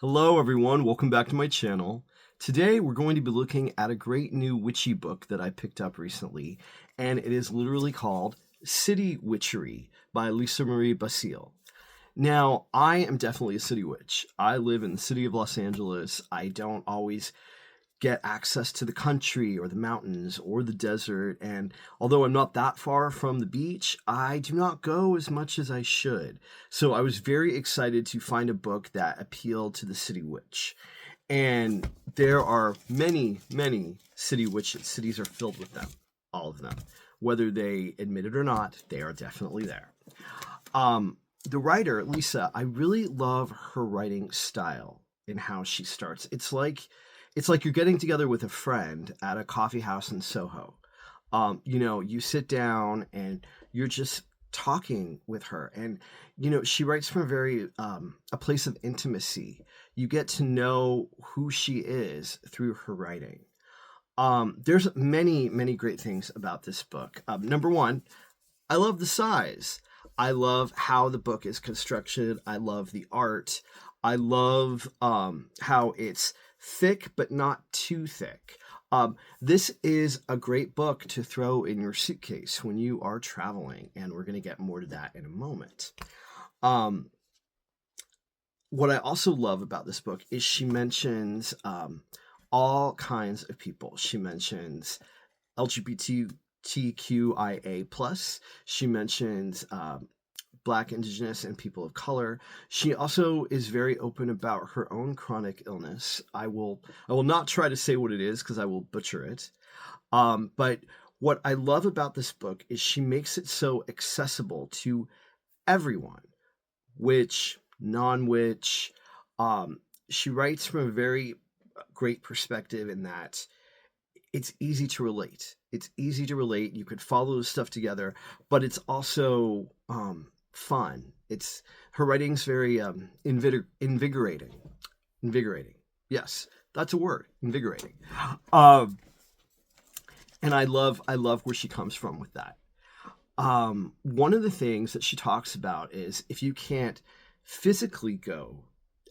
Hello everyone, welcome back to my channel. Today we're going to be looking at a great new witchy book that I picked up recently, and it is literally called City Witchery by Lisa Marie Basile. Now, I am definitely a city witch. I live in the city of Los Angeles. I don't always get access to the country or the mountains or the desert, and although I'm not that far from the beach, I do not go as much as I should. So I was very excited to find a book that appealed to the city witch. And there are many, many city witches. Cities are filled with them, all of them. Whether they admit it or not, they are definitely there. The writer, Lisa, I really love her writing style and how she starts. It's like you're getting together with a friend at a coffee house in Soho. You sit down and you're just talking with her, and she writes from a place of intimacy. You get to know who she is through her writing. There's many, many great things about this book. Number one, I love the size. I love how the book is constructed. I love the art. I love how it's thick but not too thick. This is a great book to throw in your suitcase when you are traveling, and we're going to get more to that in a moment. What I also love about this book is she mentions all kinds of people. She mentions LGBTQIA+. She mentions Black, Indigenous, and people of color. She also is very open about her own chronic illness. I will not try to say what it is because I will butcher it. But what I love about this book is she makes it so accessible to everyone, witch, non-witch. She writes from a very great perspective in that it's easy to relate. It's easy to relate. You could follow the stuff together, but it's also fun. Her writing's very invigorating. Invigorating. Yes, that's a word. Invigorating. And I love where she comes from with that. One of the things that she talks about is if you can't physically go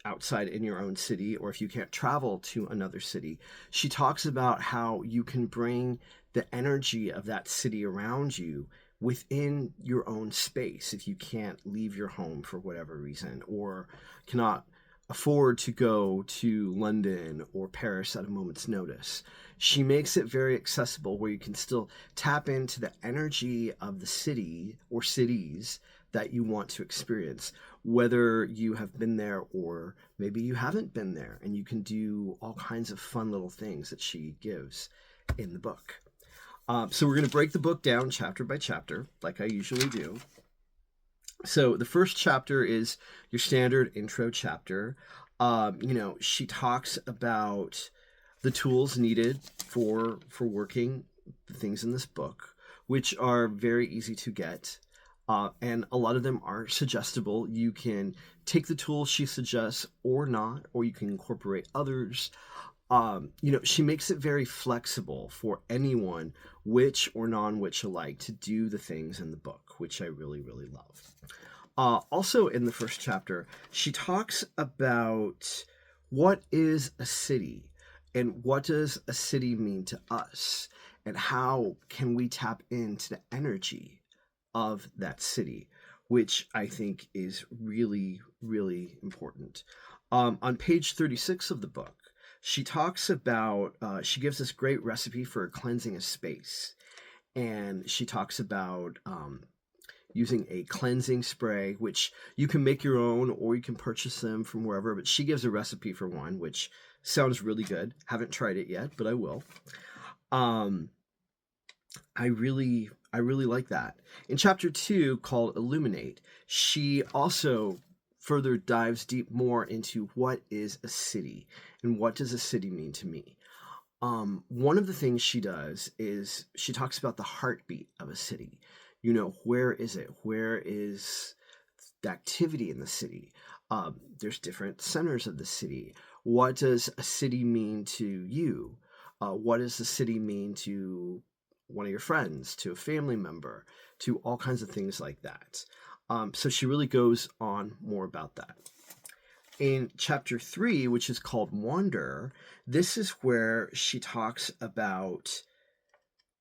outside in your own city, or if you can't travel to another city, she talks about how you can bring the energy of that city around you within your own space if you can't leave your home for whatever reason, or cannot afford to go to London or Paris at a moment's notice. She makes it very accessible where you can still tap into the energy of the city or cities that you want to experience, whether you have been there or maybe you haven't been there, and you can do all kinds of fun little things that she gives in the book. So we're going to break the book down chapter by chapter, like I usually do. So the first chapter is your standard intro chapter. She talks about the tools needed for working the things in this book, which are very easy to get. And a lot of them are suggestible. You can take the tools she suggests or not, or you can incorporate others. She makes it very flexible for anyone, witch or non-witch alike, to do the things in the book, which I really, really love. Also in the first chapter, she talks about what is a city and what does a city mean to us, and how can we tap into the energy of that city, which I think is really, really important. On page 36 of the book, she talks about, she gives this great recipe for cleansing a space. And she talks about using a cleansing spray, which you can make your own or you can purchase them from wherever. But she gives a recipe for one, which sounds really good. Haven't tried it yet, but I will. I really like that. In chapter 2, called Illuminate, she also further dives deep more into what is a city and what does a city mean to me. One of the things she does is she talks about the heartbeat of a city. Where is it? Where is the activity in the city? There's different centers of the city. What does a city mean to you? What does the city mean to one of your friends, to a family member, to all kinds of things like that? So she really goes on more about that. In chapter 3, which is called Wander, this is where she talks about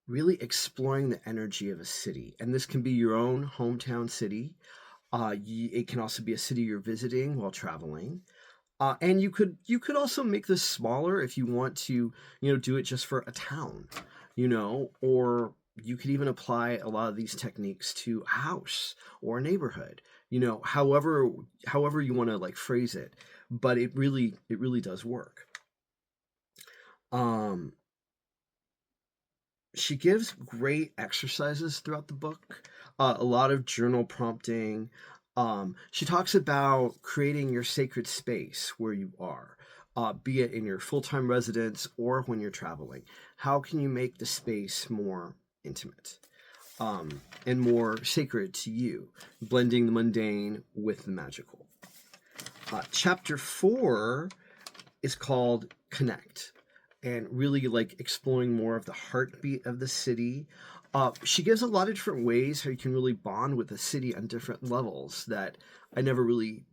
really exploring the energy of a city. And this can be your own hometown city. It can also be a city you're visiting while traveling. And you could also make this smaller if you want to, do it just for a town, or you could even apply a lot of these techniques to a house or a neighborhood, however you want to like phrase it, but it really does work. Um, she gives great exercises throughout the book, a lot of journal prompting. She talks about creating your sacred space where you are, be it in your full time residence or when you're traveling. How can you make the space more intimate, and more sacred to you, blending the mundane with the magical? Chapter 4 is called Connect, and really like exploring more of the heartbeat of the city. She gives a lot of different ways how you can really bond with the city on different levels that I never really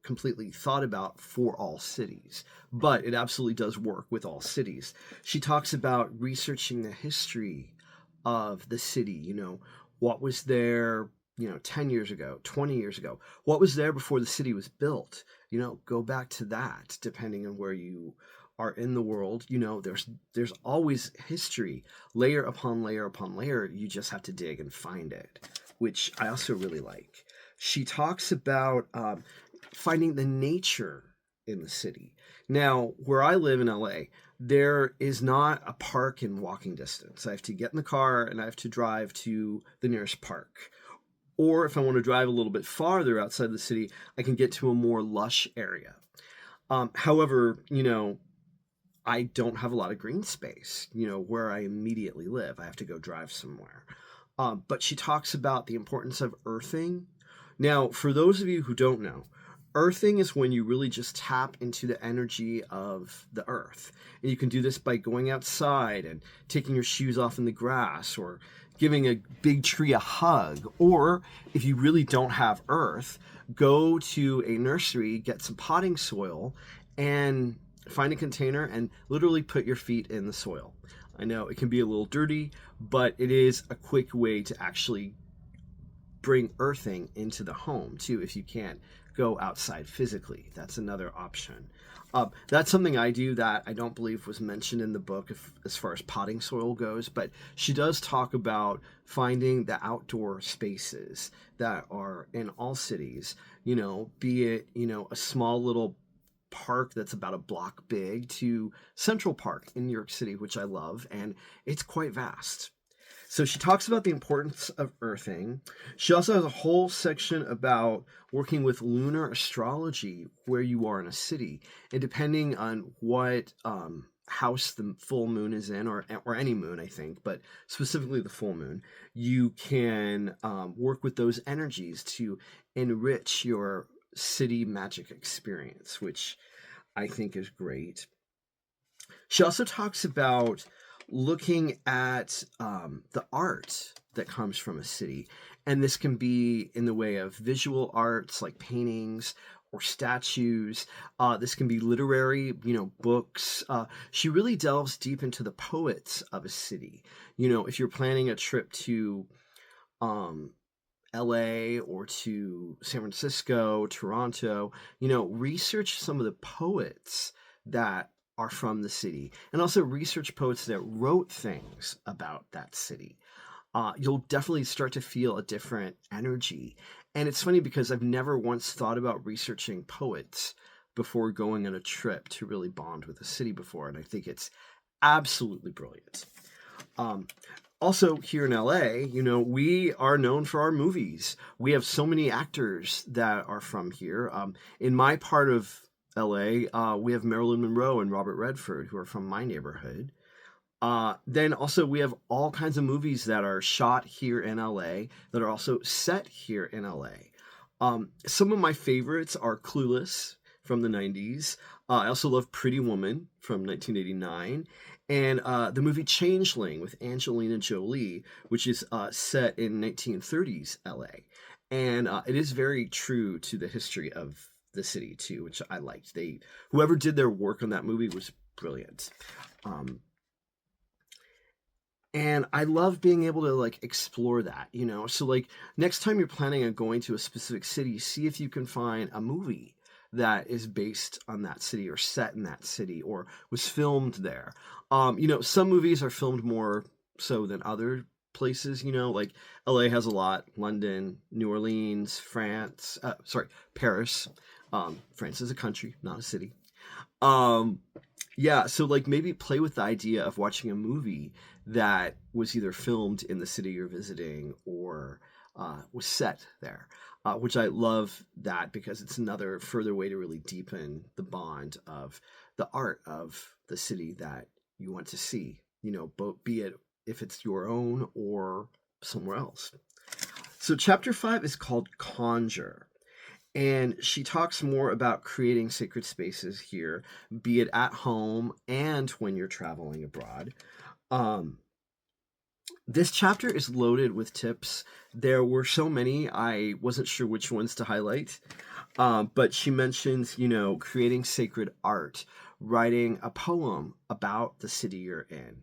completely thought about for all cities, but it absolutely does work with all cities. She talks about researching the history of the city, what was there, 10 years ago, 20 years ago, what was there before the city was built, go back to that depending on where you are in the world. There's always history, layer upon layer upon layer. You just have to dig and find it, which I also really like. She talks about finding the nature in the city. Now, where I live in LA, there is not a park in walking distance. I have to get in the car and I have to drive to the nearest park. Or if I want to drive a little bit farther outside the city, I can get to a more lush area. However, I don't have a lot of green space, where I immediately live. I have to go drive somewhere. But she talks about the importance of earthing. Now, for those of you who don't know, earthing is when you really just tap into the energy of the earth. And you can do this by going outside and taking your shoes off in the grass, or giving a big tree a hug. Or if you really don't have earth, go to a nursery, get some potting soil, and find a container and literally put your feet in the soil. I know it can be a little dirty, but it is a quick way to actually bring earthing into the home too. If you can't go outside physically, that's another option. That's something I do that I don't believe was mentioned in the book as far as potting soil goes, but she does talk about finding the outdoor spaces that are in all cities, be it, a small little park that's about a block big to Central Park in New York City, which I love, and it's quite vast. So she talks about the importance of earthing. She also has a whole section about working with lunar astrology where you are in a city. And depending on what house the full moon is in, or any moon, I think, but specifically the full moon, you can work with those energies to enrich your city magic experience, which I think is great. She also talks about looking at the art that comes from a city. And this can be in the way of visual arts like paintings or statues. This can be literary, books. She really delves deep into the poets of a city. If you're planning a trip to um, LA or to San Francisco, Toronto, research some of the poets that are from the city, and also research poets that wrote things about that city. You'll definitely start to feel a different energy. And it's funny because I've never once thought about researching poets before going on a trip to really bond with a city before. And I think it's absolutely brilliant. Um, Also, here in LA, we are known for our movies. We have so many actors that are from here. In my part of LA, we have Marilyn Monroe and Robert Redford, who are from my neighborhood. Then also, we have all kinds of movies that are shot here in LA that are also set here in LA. Some of my favorites are Clueless from the 90s. I also love Pretty Woman from 1989. And the movie Changeling with Angelina Jolie, which is set in 1930s LA. And it is very true to the history of the city too, which I liked. Whoever did their work on that movie was brilliant. Um, and I love being able to like explore that, you know. So like next time you're planning on going to a specific city, see if you can find a movie that is based on that city or set in that city or was filmed there. You know, some movies are filmed more so than other places, you know, like LA has a lot, London, New Orleans, Paris. France is a country, not a city. Um, yeah, so like maybe play with the idea of watching a movie that was either filmed in the city you're visiting or was set there, which I love that because it's another further way to really deepen the bond of the art of the city that you want to see, you know, be it if it's your own or somewhere else. So, chapter 5 is called Conjure. And she talks more about creating sacred spaces here, be it at home and when you're traveling abroad. Um, this chapter is loaded with tips. There were so many, I wasn't sure which ones to highlight. But she mentions, you know, creating sacred art, writing a poem about the city you're in,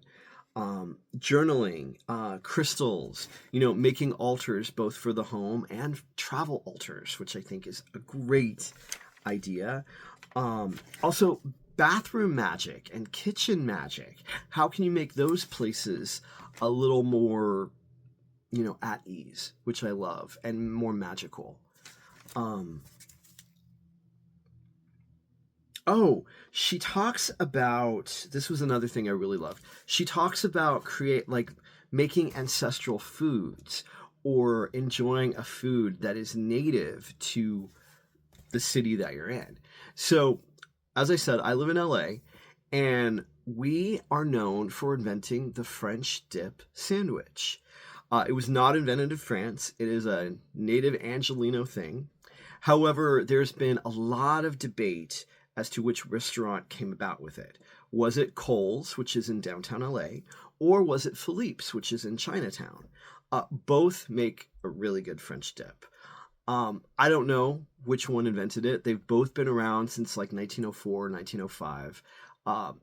journaling, crystals, you know, making altars both for the home and travel altars, which I think is a great idea. Also, bathroom magic and kitchen magic. How can you make those places a little more, you know, at ease, which I love, and more magical? Um, Oh, she talks about this was another thing I really loved. She talks about create like making ancestral foods or enjoying a food that is native to the city that you're in. So, as I said, I live in LA and we are known for inventing the French dip sandwich. It was not invented in France. It is a native Angelino thing. However, there's been a lot of debate as to which restaurant came about with it. Was it Cole's, which is in downtown LA, or was it Philippe's, which is in Chinatown? Both make a really good French dip. I don't know which one invented it. They've both been around since like 1904, 1905.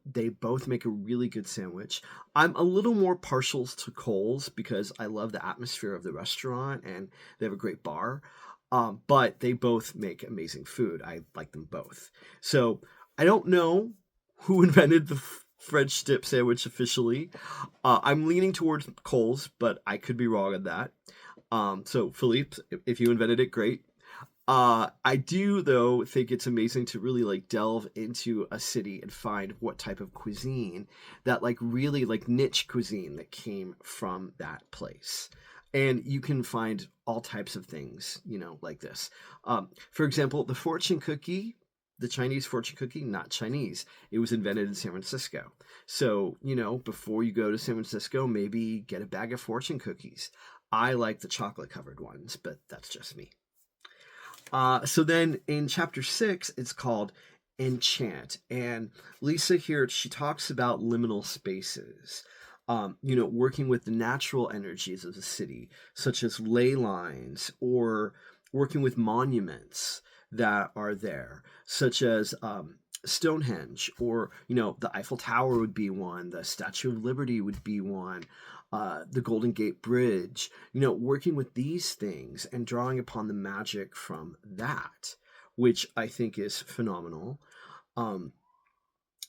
They both make a really good sandwich. I'm a little more partial to Cole's because I love the atmosphere of the restaurant and they have a great bar. But they both make amazing food. I like them both. So I don't know who invented the French dip sandwich officially. I'm leaning towards Cole's, but I could be wrong on that. So Philippe, if you invented it, great. I do though think it's amazing to really like delve into a city and find what type of cuisine that like really like niche cuisine that came from that place. And you can find all types of things, you know, like this. For example, the fortune cookie, the Chinese fortune cookie, not Chinese. It was invented in San Francisco. So, you know, before you go to San Francisco, maybe get a bag of fortune cookies. I like the chocolate covered ones, but that's just me. So then in chapter 6, it's called Enchant. And Lisa here, she talks about liminal spaces, you know, working with the natural energies of the city, such as ley lines or working with monuments that are there, such as Stonehenge, or, you know, the Eiffel Tower would be one, the Statue of Liberty would be one, the Golden Gate Bridge, you know, working with these things and drawing upon the magic from that, which I think is phenomenal. Um,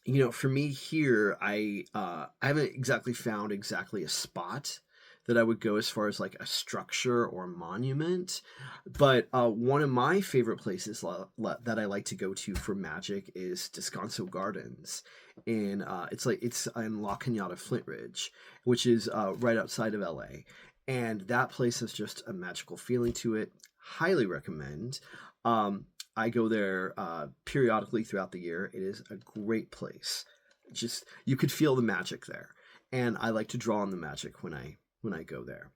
you know, for me here, I haven't exactly found exactly a spot that I would go as far as like a structure or a monument, but one of my favorite places that I like to go to for magic is Descanso Gardens, in it's in La Cañada Flint Ridge, which is right outside of LA, and that place has just a magical feeling to it. Highly recommend. Um, I go there periodically throughout the year. It is a great place. Just you could feel the magic there, and I like to draw on the magic when I go there.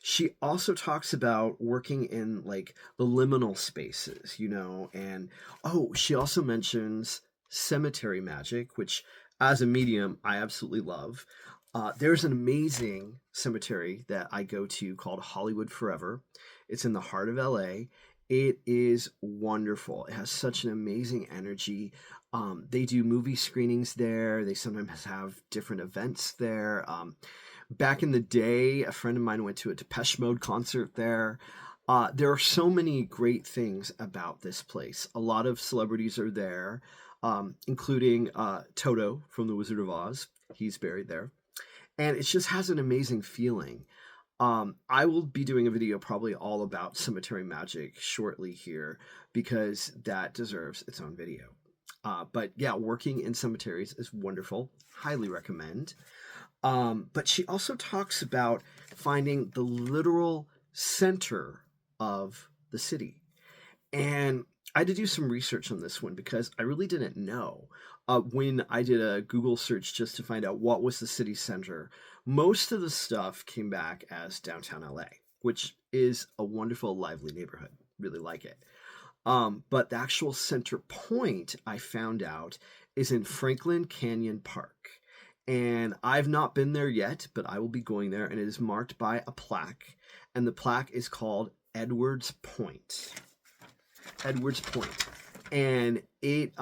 She also talks about working in like the liminal spaces, you know, and oh, she also mentions cemetery magic, which as a medium I absolutely love. There's an amazing cemetery that I go to called Hollywood Forever. It's in the heart of LA. It is wonderful. It has such an amazing energy. They do movie screenings there. They sometimes have different events there. Back in the day, a friend of mine went to a Depeche Mode concert there. There are so many great things about this place. A lot of celebrities are there, including Toto from The Wizard of Oz. He's buried there. And it just has an amazing feeling. I will be doing a video probably all about cemetery magic shortly here because that deserves its own video. But yeah, working in cemeteries is wonderful. Highly recommend. But she also talks about finding the literal center of the city. And I had to do some research on this one because I really didn't know. When I did a Google search just to find out what was the city center, most of the stuff came back as downtown LA, which is a wonderful, lively neighborhood. Really like it. But the actual center point, I found out, is in Franklin Canyon Park. And I've not been there yet, but I will be going there, and it is marked by a plaque, and the plaque is called Edwards Point. Edwards Point. And it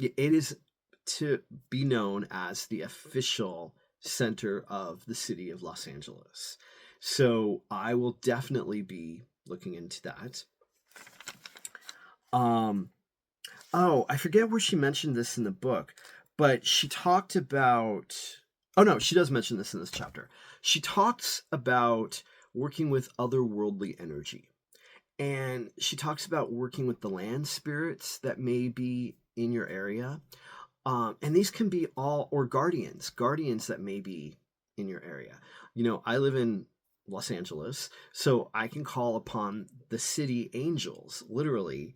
is to be known as the official center of the city of Los Angeles. So I will definitely be looking into that. Oh, I forget where she mentioned this in the book, but she talked about, oh no, she does mention this in this chapter. She talks about working with otherworldly energy. And she talks about working with the land spirits that may be in your area. And these can be all, or guardians that may be in your area. You know, I live in Los Angeles, so I can call upon the city angels, literally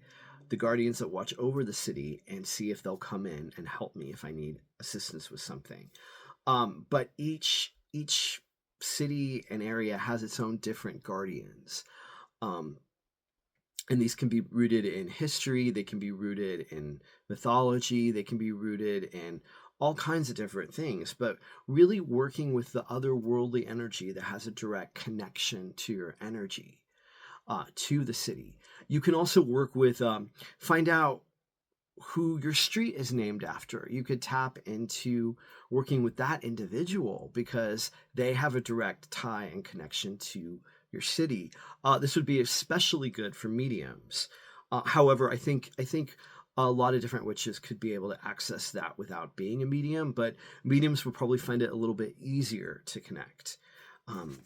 the guardians that watch over the city, and see if they'll come in and help me if I need assistance with something. But each city and area has its own different guardians. And these can be rooted in history, they can be rooted in mythology, they can be rooted in all kinds of different things, but really working with the otherworldly energy that has a direct connection to your energy, to the city. You can also work with, find out who your street is named after. You could tap into working with that individual because they have a direct tie and connection to your city. This would be especially good for mediums. However, I think a lot of different witches could be able to access that without being a medium, but mediums would probably find it a little bit easier to connect.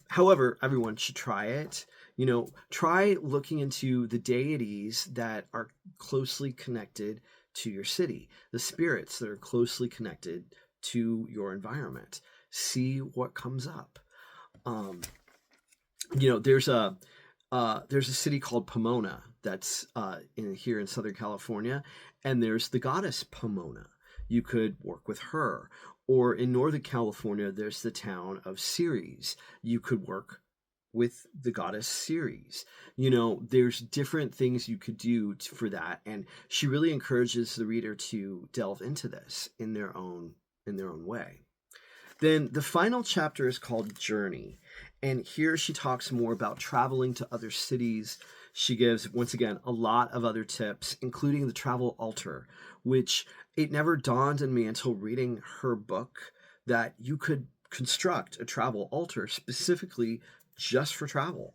However, everyone should try it. You know, try looking into the deities that are closely connected to your city, the spirits that are closely connected to your environment. See what comes up. You know, there's a city called Pomona that's here in Southern California, and there's the goddess Pomona. You could work with her. Or in Northern California, there's the town of Ceres. You could work with the goddess Ceres. You know, there's different things you could do for that, and she really encourages the reader to delve into this in their own way. Then the final chapter is called Journey. And here she talks more about traveling to other cities. She gives, once again, a lot of other tips, including the travel altar, which it never dawned on me until reading her book that you could construct a travel altar specifically just for travel.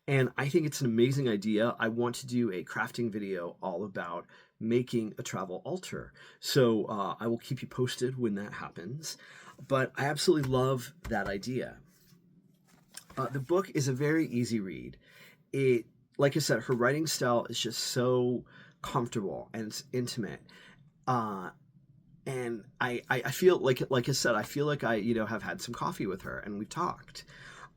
And I think it's an amazing idea. I want to do a crafting video all about making a travel altar. So I will keep you posted when that happens. But I absolutely love that idea. The book is a very easy read. It, like I said, her writing style is just so comfortable and it's intimate. And I feel like I said, I feel like I, have had some coffee with her and we've talked.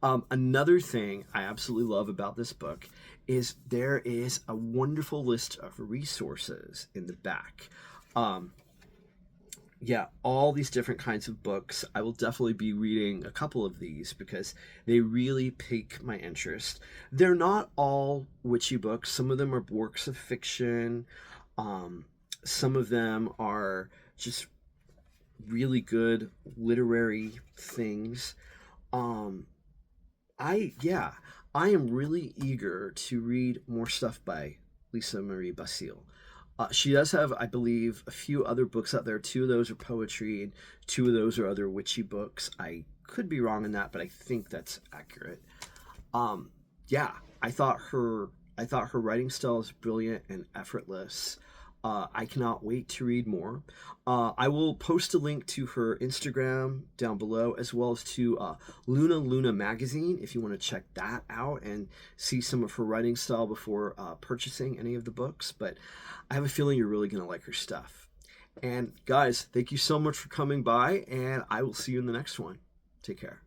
Another thing I absolutely love about this book is there is a wonderful list of resources in the back. All these different kinds of books. I will definitely be reading a couple of these because they really pique my interest. They're not all witchy books. Some of them are works of fiction. Some of them are just really good literary things. I am really eager to read more stuff by Lisa Marie Basile. She does have, I believe, a few other books out there. Two of those are poetry, and two of those are other witchy books. I could be wrong in that, but I think that's accurate. Um, yeah, I thought her I thought her writing style is brilliant and effortless. I cannot wait to read more. I will post a link to her Instagram down below, as well as to Luna magazine if you want to check that out and see some of her writing style before purchasing any of the books. But I have a feeling you're really going to like her stuff. And guys, thank you so much for coming by, and I will see you in the next one. Take care.